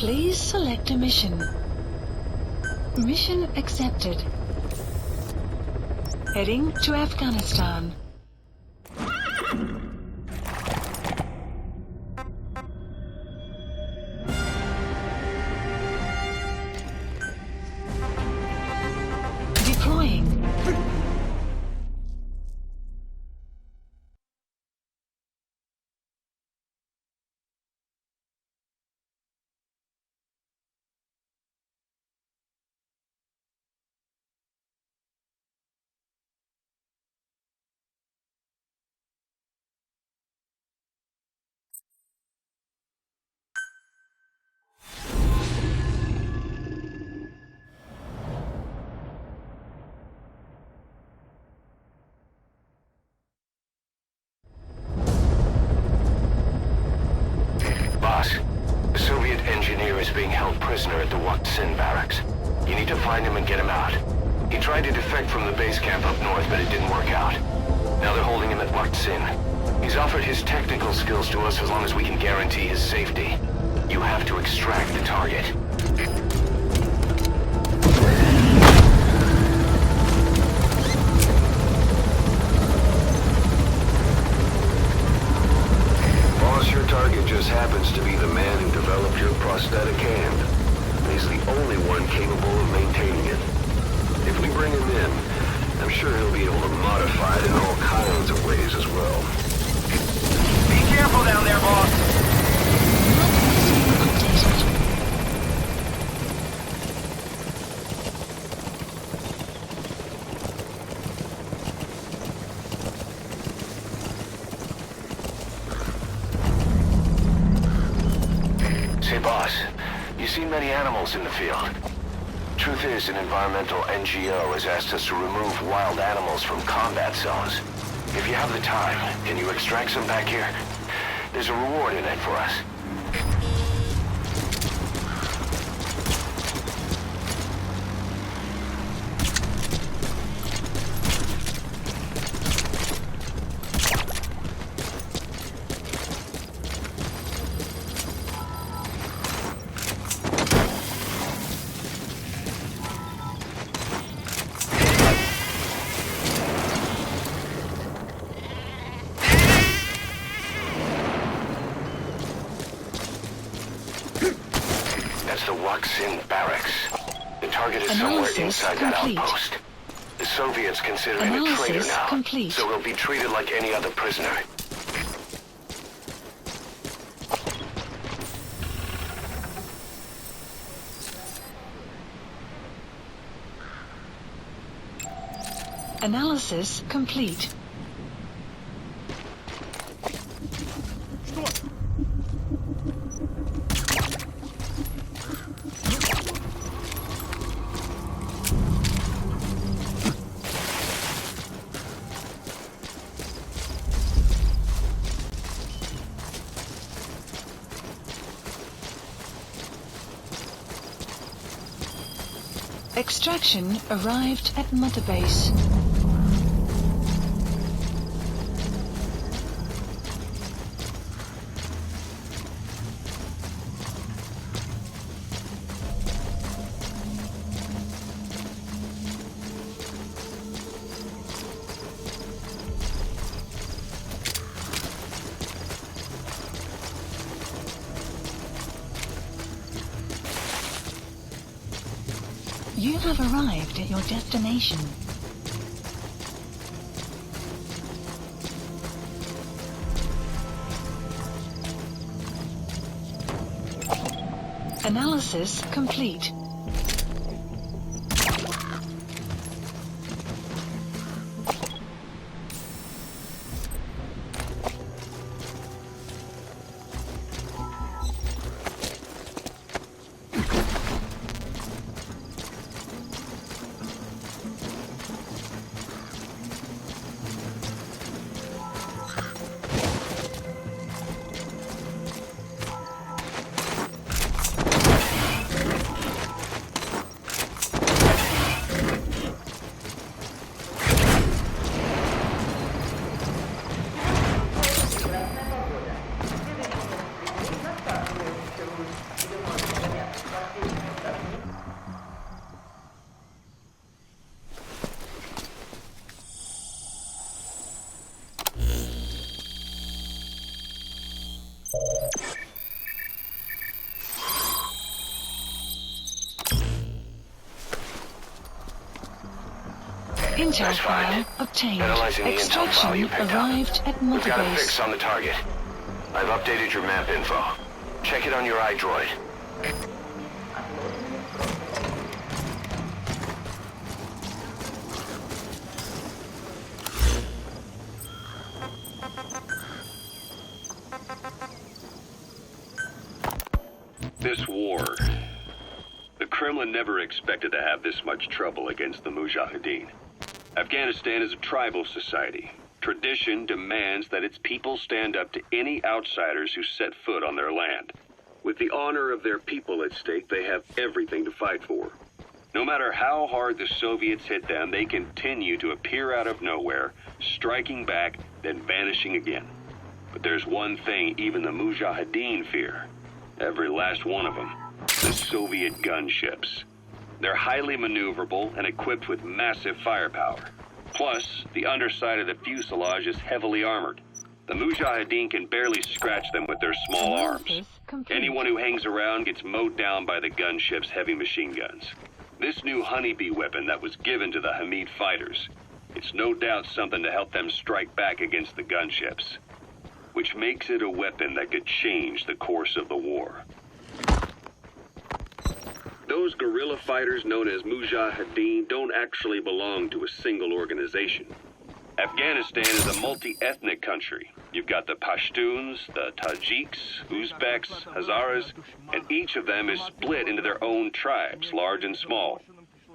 Please select a mission. Mission accepted. Heading to Afghanistan. Deploying. The Soviet engineer is being held prisoner at the Sin barracks. You need to find him and get him out. He tried to defect from the base camp up north, but it didn't work out. Now they're holding him at Sin. He's offered his technical skills to us as long as we can guarantee his safety. You have to extract the target. Your target just happens to be the man who developed your prosthetic hand. He's the only one capable of maintaining it. If we bring him in, I'm sure he'll be able to modify it in all kinds of ways as well. Be careful down there, boss! Say, boss, you've seen many animals in the field. Truth is, an environmental NGO has asked us to remove wild animals from combat zones. If you have the time, can you extract some back here? There's a reward in it for us. That's the Sin barracks. The target is somewhere inside that outpost. The Soviets consider him a traitor now, so he'll be treated like any other prisoner. Analysis complete. Extraction arrived at Mother Base. You have arrived at your destination. Analysis complete. Intel That's fine. file obtained. Analyzing the intel file you Extraction picked up. arrived at We've Mother got a Base. fix on the target. I've updated your map info. Check it on your iDroid. This war. The Kremlin never expected to have this much trouble against the Mujahideen. Afghanistan is a tribal society. Tradition demands that its people stand up to any outsiders who set foot on their land. With the honor of their people at stake, they have everything to fight for. No matter how hard the Soviets hit them, they continue to appear out of nowhere, striking back, then vanishing again. But there's one thing even the Mujahideen fear. Every last one of them. The Soviet gunships. They're highly maneuverable and equipped with massive firepower. Plus, the underside of the fuselage is heavily armored. The Mujahideen can barely scratch them with their small arms. Anyone who hangs around gets mowed down by the gunship's heavy machine guns. This new honeybee weapon that was given to the Hamid fighters, it's no doubt something to help them strike back against the gunships, which makes it a weapon that could change the course of the war. Those guerrilla fighters known as Mujahideen don't actually belong to a single organization. Afghanistan is a multi-ethnic country. You've got the Pashtuns, the Tajiks, Uzbeks, Hazaras, and each of them is split into their own tribes, large and small.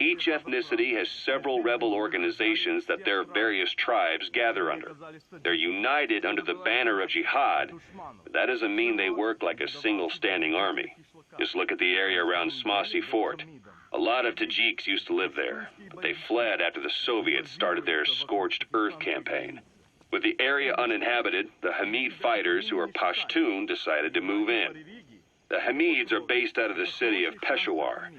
Each ethnicity has several rebel organizations that their various tribes gather under. They're united under the banner of jihad, but that doesn't mean they work like a single standing army. Just look at the area around Smasi Fort. A lot of Tajiks used to live there, but they fled after the Soviets started their Scorched Earth campaign. With the area uninhabited, the Hamid fighters, who are Pashtun, decided to move in. The Hamids are based out of the city of Peshawar.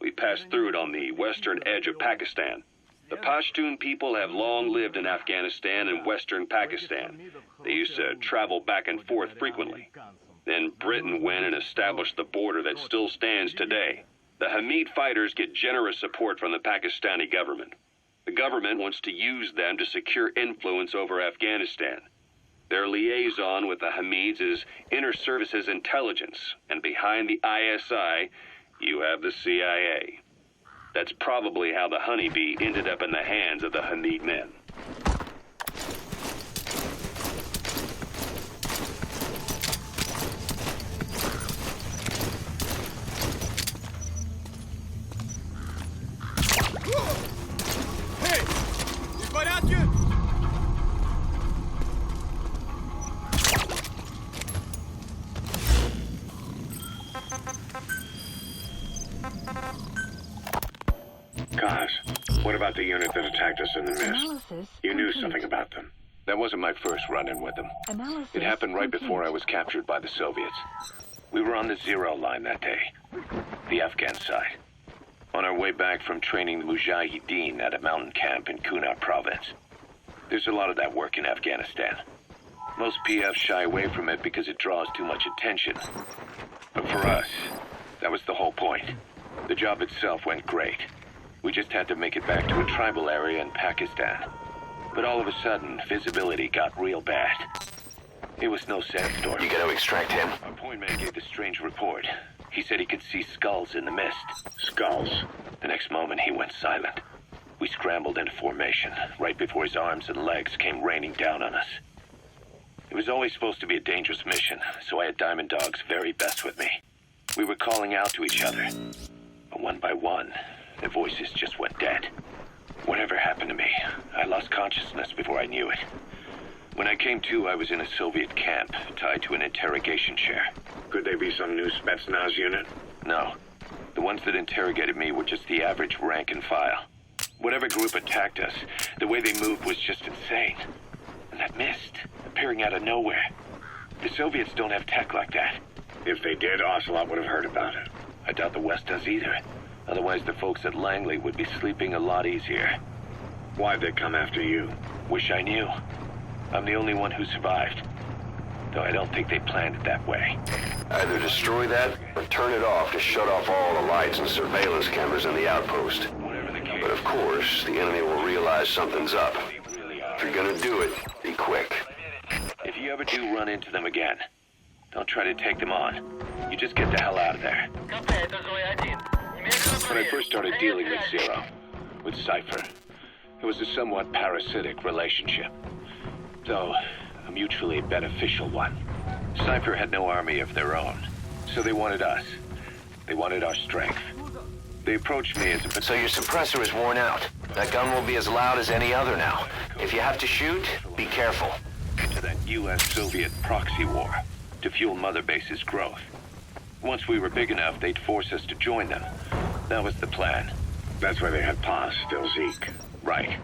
We passed through it on the western edge of Pakistan. The Pashtun people have long lived in Afghanistan and western Pakistan. They used to travel back and forth frequently. Then Britain went and established the border that still stands today. The Hamid fighters get generous support from the Pakistani government. The government wants to use them to secure influence over Afghanistan. Their liaison with the Hamids is Inter-Services Intelligence, and behind the ISI, you have the CIA. That's probably how the honeybee ended up in the hands of the Hamid men. Guys, what about the unit that attacked us in the mist? Analysis You knew complete. something about them. That wasn't my first run-in with them. Analysis It happened right complete. before I was captured by the Soviets. We were on the zero line that day, the Afghan side. On our way back from training the Mujahideen at a mountain camp in Kunar province. There's a lot of that work in Afghanistan. Most PFs shy away from it because it draws too much attention. But for us, that was the whole point. The job itself went great. We just had to make it back to a tribal area in Pakistan. But all of a sudden, visibility got real bad. It was no sandstorm. You gotta extract him? Our point man gave the strange report. He said he could see skulls in the mist. Skulls? The next moment, he went silent. We scrambled into formation, right before his arms and legs came raining down on us. It was always supposed to be a dangerous mission, so I had Diamond Dog's very best with me. We were calling out to each other. But one by one, the voices just went dead. Whatever happened to me, I lost consciousness before I knew it. When I came to, I was in a Soviet camp, tied to an interrogation chair. Could they be some new Spetsnaz unit? No. The ones that interrogated me were just the average rank and file. Whatever group attacked us, the way they moved was just insane. And that mist, appearing out of nowhere. The Soviets don't have tech like that. If they did, Ocelot would have heard about it. I doubt the West does either. Otherwise, the folks at Langley would be sleeping a lot easier. Why'd they come after you? Wish I knew. I'm the only one who survived. Though I don't think they planned it that way. Either destroy that, or turn it off to shut off all the lights and surveillance cameras in the outpost. Whatever the case. But if of course, the enemy will realize something's up. If you're gonna do it, be quick. If you ever do run into them again, don't try to take them on. You just get the hell out of there. When I first started dealing with Zero, with Cypher, it was a somewhat parasitic relationship, though a mutually beneficial one. Cypher had no army of their own, so they wanted us. They wanted our strength. They approached me as a... So your suppressor is worn out. That gun will be as loud as any other now. If you have to shoot, be careful. ...to that U.S.-Soviet proxy war to fuel Mother Base's growth. Once we were big enough, they'd force us to join them. That was the plan. That's why they had Paz steal Zeke. Right.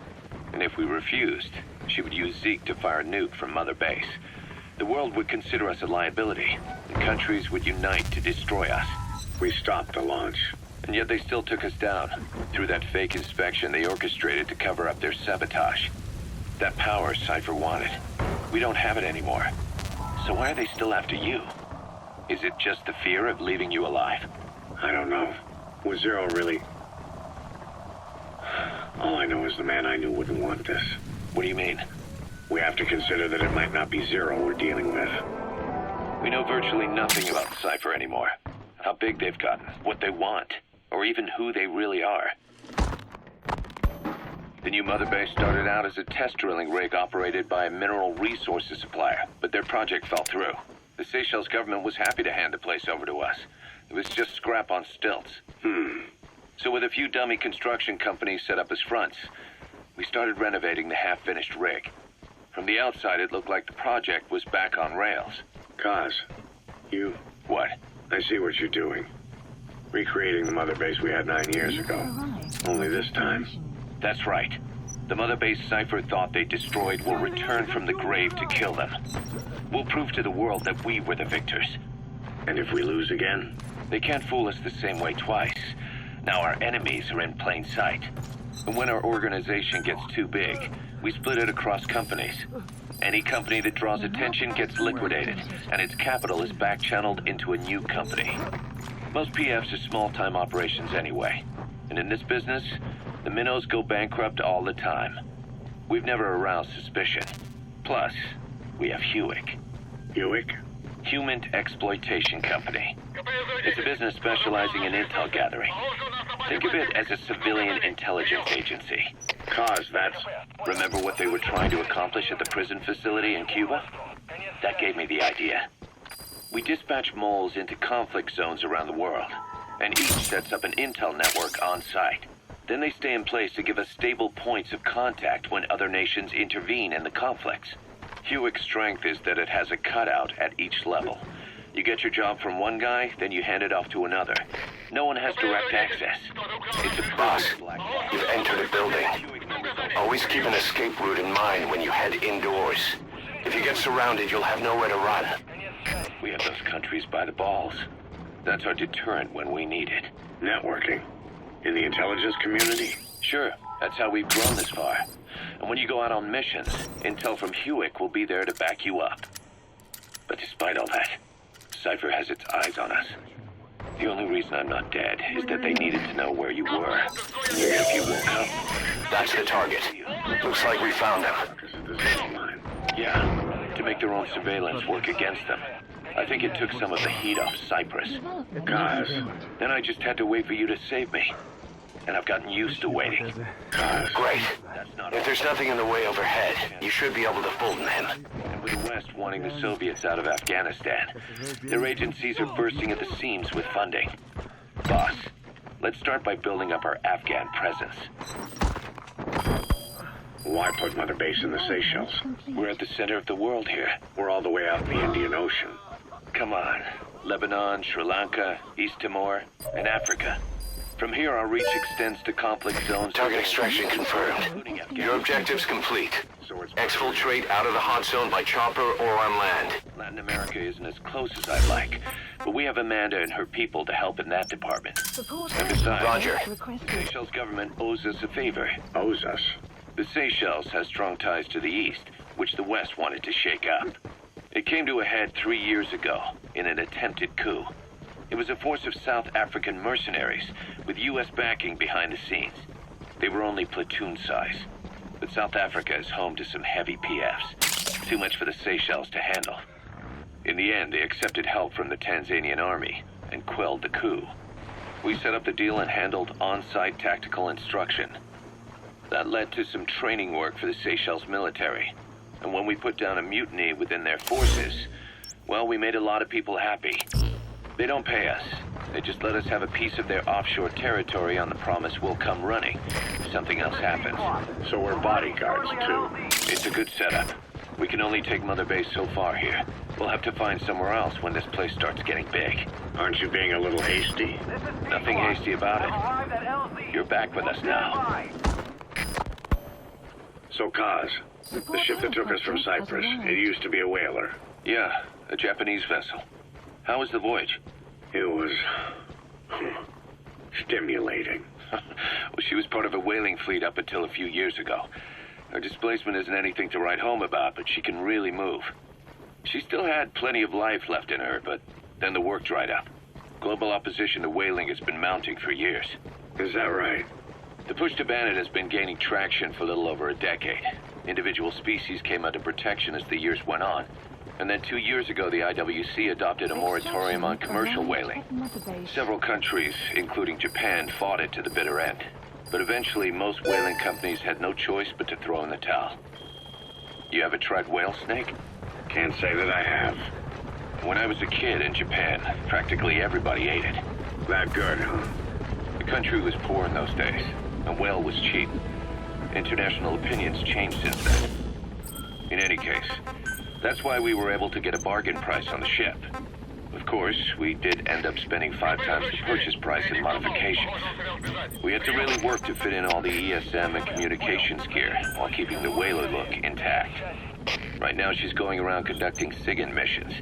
And if we refused, she would use Zeke to fire a nuke from Mother Base. The world would consider us a liability, and countries would unite to destroy us. We stopped the launch. And yet they still took us down. Through that fake inspection they orchestrated to cover up their sabotage. That power Cypher wanted. We don't have it anymore. So why are they still after you? Is it just the fear of leaving you alive? I don't know. Was Zero really... All I know is the man I knew wouldn't want this. What do you mean? We have to consider that it might not be Zero we're dealing with. We know virtually nothing about Cypher anymore. How big they've gotten, what they want, or even who they really are. The new Mother Base started out as a test drilling rig operated by a mineral resources supplier, but their project fell through. The Seychelles government was happy to hand the place over to us. It was just scrap on stilts. So with a few dummy construction companies set up as fronts, we started renovating the half-finished rig. From the outside, it looked like the project was back on rails. Kaz, you... What? I see what you're doing. Recreating the Mother Base we had 9 years ago. Only this time. That's right. The Mother Base Cypher thought they destroyed will return from the grave to kill them. We'll prove to the world that we were the victors. And if we lose again? They can't fool us the same way twice. Now our enemies are in plain sight. And when our organization gets too big, we split it across companies. Any company that draws attention gets liquidated, and its capital is back-channeled into a new company. Most PFs are small-time operations anyway. And in this business, the minnows go bankrupt all the time. We've never aroused suspicion. Plus, we have Hewick. Hewick? Human Exploitation Company. It's a business specializing in intel gathering. Think of it as a civilian intelligence agency. Cause that's... Remember what they were trying to accomplish at the prison facility in Cuba? That gave me the idea. We dispatch moles into conflict zones around the world, and each sets up an intel network on site. Then they stay in place to give us stable points of contact when other nations intervene in the conflicts. Hewick's strength is that it has a cutout at each level. You get your job from one guy, then you hand it off to another. No one has direct access. It's a Boss, black box. you've entered a building. Always keep an escape route in mind when you head indoors. If you get surrounded, you'll have nowhere to run. We have those countries by the balls. That's our deterrent when we need it. Networking? In the intelligence community? Sure, that's how we've grown this far. And when you go out on missions, intel from Hewick will be there to back you up. But despite all that, Cypher has its eyes on us. The only reason I'm not dead is that they needed to know where you were. If you woke up... That's the target. Looks like we found them. Yeah, to make their own surveillance work against them. I think it took some of the heat off Cyprus. Guys, then I just had to wait for you to save me. And I've gotten used to waiting. Great. If there's nothing in the way overhead, you should be able to fool them. And with the West wanting the Soviets out of Afghanistan, their agencies are bursting at the seams with funding. Boss, let's start by building up our Afghan presence. Why put Mother Base in the Seychelles? We're at the center of the world here. We're all the way out in the Indian Ocean. Come on. Lebanon, Sri Lanka, East Timor, and Africa. From here, our reach extends to conflict zones... Target extraction confirmed. Your objective's complete. Exfiltrate out of the hot zone by chopper or on land. Latin America isn't as close as I'd like, but we have Amanda and her people to help in that department. And besides, Roger. The Seychelles government owes us a favor. Owes us? The Seychelles has strong ties to the east, which the West wanted to shake up. It came to a head 3 years ago in an attempted coup. It was a force of South African mercenaries with U.S. backing behind the scenes. They were only platoon size. But South Africa is home to some heavy PFs. Too much for the Seychelles to handle. In the end, they accepted help from the Tanzanian army and quelled the coup. We set up the deal and handled on-site tactical instruction. That led to some training work for the Seychelles military. And when we put down a mutiny within their forces, well, we made a lot of people happy. They don't pay us. They just let us have a piece of their offshore territory on the promise we'll come running if something else happens. So we're bodyguards, too. It's a good setup. We can only take Mother Base so far here. We'll have to find somewhere else when this place starts getting big. Aren't you being a little hasty? Nothing hasty about it. You're back with us now. So, Kaz, the ship that took us from Cyprus, it used to be a whaler. Yeah, a Japanese vessel. How was the voyage? It was... stimulating. Well, she was part of a whaling fleet up until a few years ago. Her displacement isn't anything to write home about, but she can really move. She still had plenty of life left in her, but then the work dried up. Global opposition to whaling has been mounting for years. Is that right? The push to ban it has been gaining traction for a little over a decade. Individual species came under protection as the years went on. And then 2 years ago, the IWC adopted a moratorium on commercial whaling. Several countries, including Japan, fought it to the bitter end. But eventually, most whaling companies had no choice but to throw in the towel. You ever tried whale snake? Can't say that I have. When I was a kid in Japan, practically everybody ate it. That good, huh? The country was poor in those days, and whale was cheap. International opinions changed since then. In any case, that's why we were able to get a bargain price on the ship. Of course, we did end up spending 5 times the purchase price in modifications. We had to really work to fit in all the ESM and communications gear while keeping the whaler look intact. Right now, she's going around conducting SIGINT missions.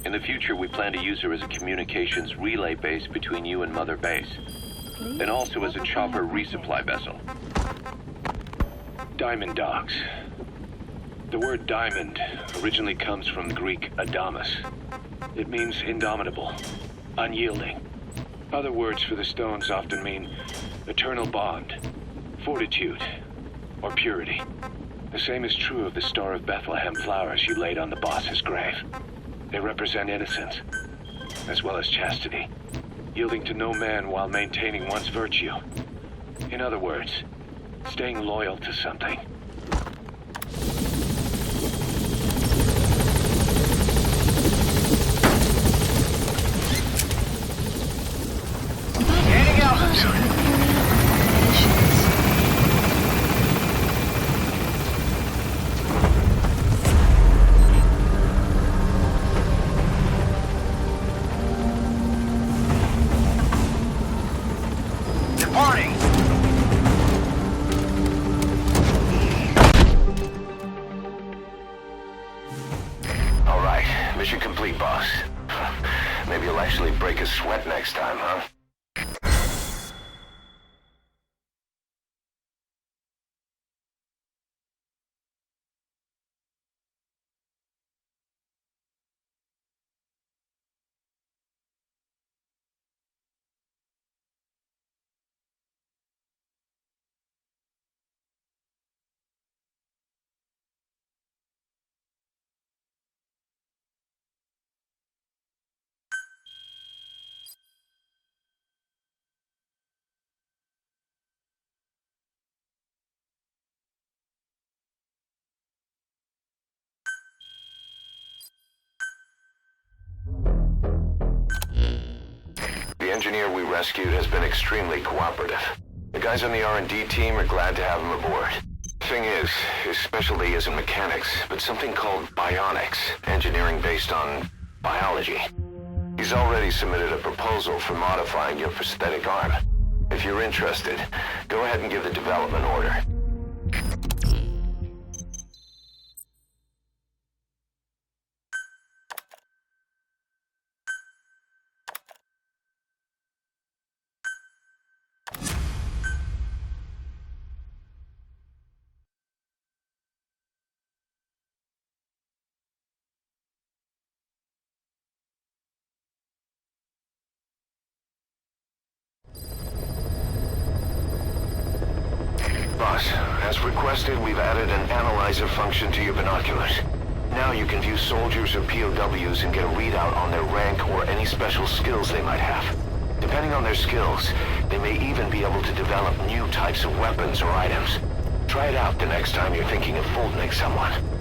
In the future, we plan to use her as a communications relay base between you and Mother Base, and also as a chopper resupply vessel. Diamond dogs. The word diamond originally comes from Greek adamas. It means indomitable, unyielding. Other words for the stones often mean eternal bond, fortitude, or purity. The same is true of the Star of Bethlehem flowers you laid on the boss's grave. They represent innocence, as well as chastity, yielding to no man while maintaining one's virtue. In other words, staying loyal to something. Mission complete, boss. Maybe you'll actually break a sweat next time, huh? The engineer we rescued has been extremely cooperative. The guys on the R&D team are glad to have him aboard. Thing is, his specialty isn't mechanics, but something called Bionics, engineering based on biology. He's already submitted a proposal for modifying your prosthetic arm. If you're interested, go ahead and give the development order. Boss, as requested, we've added an analyzer function to your binoculars. Now you can view soldiers or POWs and get a readout on their rank or any special skills they might have. Depending on their skills, they may even be able to develop new types of weapons or items. Try it out the next time you're thinking of folding someone.